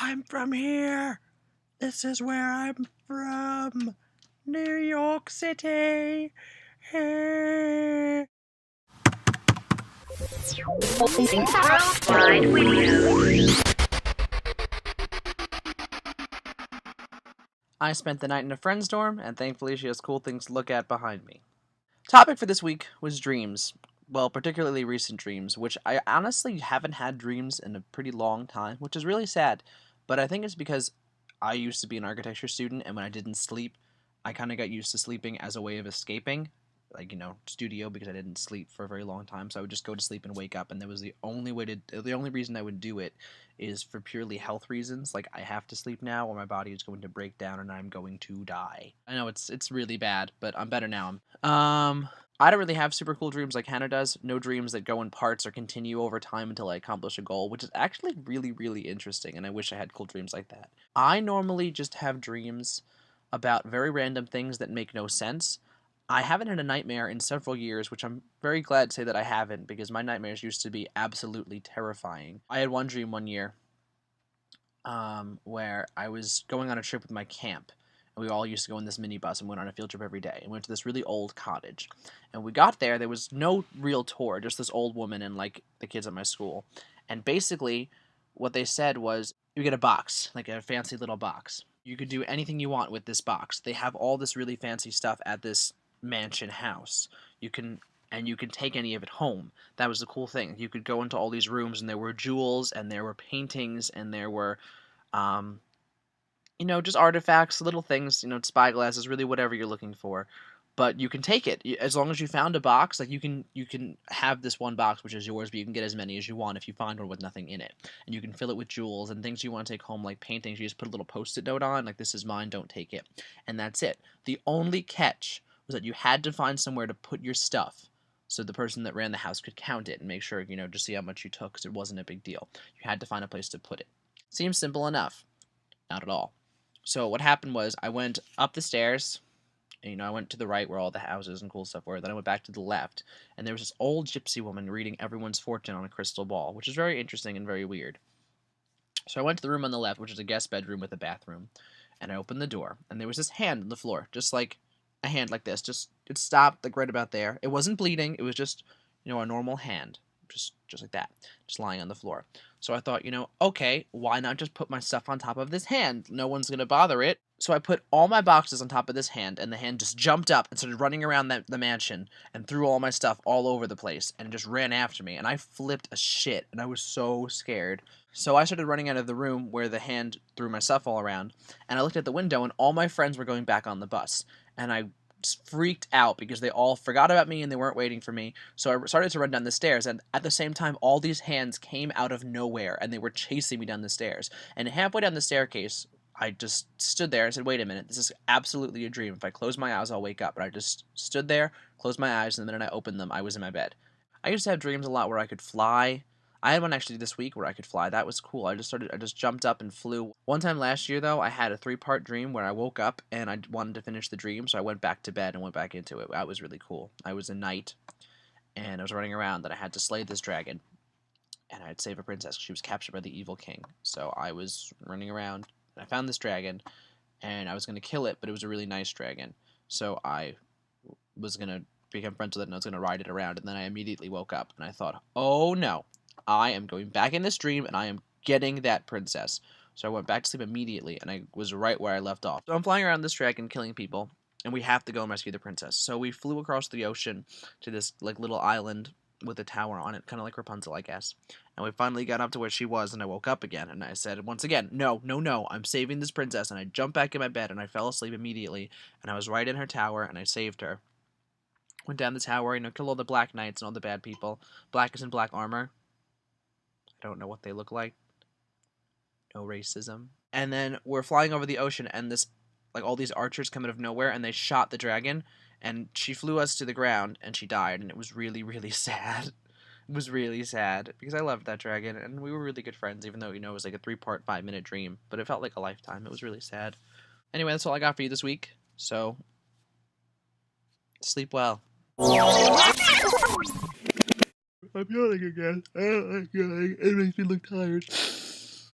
I'm from here. This is where I'm from. New York City. Hey. I spent the night in a friend's dorm, and thankfully she has cool things to look at behind me. Topic for this week was dreams. Well, particularly recent dreams, which I honestly haven't had dreams in a pretty long time, which is really sad. But I think it's because I used to be an architecture student, and when I didn't sleep, I kind of got used to sleeping as a way of escaping. Like, studio, because I didn't sleep for a very long time, so I would just go to sleep and wake up, and that was the only reason I would do it is for purely health reasons. Like, I have to sleep now, or my body is going to break down, and I'm going to die. I know it's really bad, but I'm better now. I don't really have super cool dreams like Hannah does. No dreams that go in parts or continue over time until I accomplish a goal, which is actually really, really interesting, and I wish I had cool dreams like that. I normally just have dreams about very random things that make no sense. I haven't had a nightmare in several years, which I'm very glad to say that I haven't, because my nightmares used to be absolutely terrifying. I had one dream one year where I was going on a trip with my camp. And we all used to go in this minibus and went on a field trip every day. And went to this really old cottage. And we got there was no real tour, just this old woman and, like, the kids at my school. And basically, what they said was, you get a box, like a fancy little box. You could do anything you want with this box. They have all this really fancy stuff at this mansion house. You can take any of it home. That was the cool thing. You could go into all these rooms, and there were jewels, and there were paintings, and there were just artifacts, little things, spyglasses, really whatever you're looking for. But you can take it. As long as you found a box, like, you can have this one box, which is yours, but you can get as many as you want if you find one with nothing in it. And you can fill it with jewels and things you want to take home, like paintings. You just put a little Post-it note on, like, this is mine, don't take it. And that's it. The only catch was that you had to find somewhere to put your stuff, so the person that ran the house could count it and make sure, to see how much you took, because it wasn't a big deal. You had to find a place to put it. Seems simple enough. Not at all. So what happened was, I went up the stairs, and, I went to the right where all the houses and cool stuff were. Then I went back to the left, and there was this old gypsy woman reading everyone's fortune on a crystal ball, which is very interesting and very weird. So I went to the room on the left, which is a guest bedroom with a bathroom, and I opened the door, and there was this hand on the floor, just like a hand like this. It stopped, like, right about there. It wasn't bleeding. It was just, a normal hand, just like that, just lying on the floor. So I thought, okay, why not just put my stuff on top of this hand? No one's going to bother it. So I put all my boxes on top of this hand, and the hand just jumped up and started running around the mansion and threw all my stuff all over the place and just ran after me. And I flipped a shit, and I was so scared. So I started running out of the room where the hand threw my stuff all around, and I looked at the window, and all my friends were going back on the bus. And I just freaked out because they all forgot about me and they weren't waiting for me. So I started to run down the stairs, and at the same time, all these hands came out of nowhere, and they were chasing me down the stairs. And halfway down the staircase, I just stood there and said, wait a minute, this is absolutely a dream. If I close my eyes, I'll wake up. And I just stood there, closed my eyes, and the minute I opened them, I was in my bed. I used to have dreams a lot where I could fly. I had one actually this week where I could fly. That was cool. I just jumped up and flew. One time last year, though, I had a 3-part dream where I woke up and I wanted to finish the dream, so I went back to bed and went back into it. That was really cool. I was a knight, and I was running around, and I had to slay this dragon, and I had to save a princess. She was captured by the evil king. So I was running around, and I found this dragon, and I was going to kill it, but it was a really nice dragon. So I was going to become friends with it, and I was going to ride it around, and then I immediately woke up, and I thought, oh no. I am going back in this dream, and I am getting that princess. So I went back to sleep immediately, and I was right where I left off. So I'm flying around this dragon, killing people, and we have to go and rescue the princess. So we flew across the ocean to this, like, little island with a tower on it, kind of like Rapunzel, I guess. And we finally got up to where she was, and I woke up again, and I said, once again, no, I'm saving this princess. And I jumped back in my bed, and I fell asleep immediately, and I was right in her tower, and I saved her. Went down the tower, killed all the black knights and all the bad people. Black is in black armor. I don't know what they look like. No racism. And then we're flying over the ocean, and all these archers come out of nowhere, and they shot the dragon, and she flew us to the ground, and she died, and it was really, really sad. It was really sad, because I loved that dragon, and we were really good friends, even though, it was like a 3-part, 5-minute dream, but it felt like a lifetime. It was really sad. Anyway, that's all I got for you this week, so sleep well. I'm yawning again. I don't like yawning. It makes me look tired.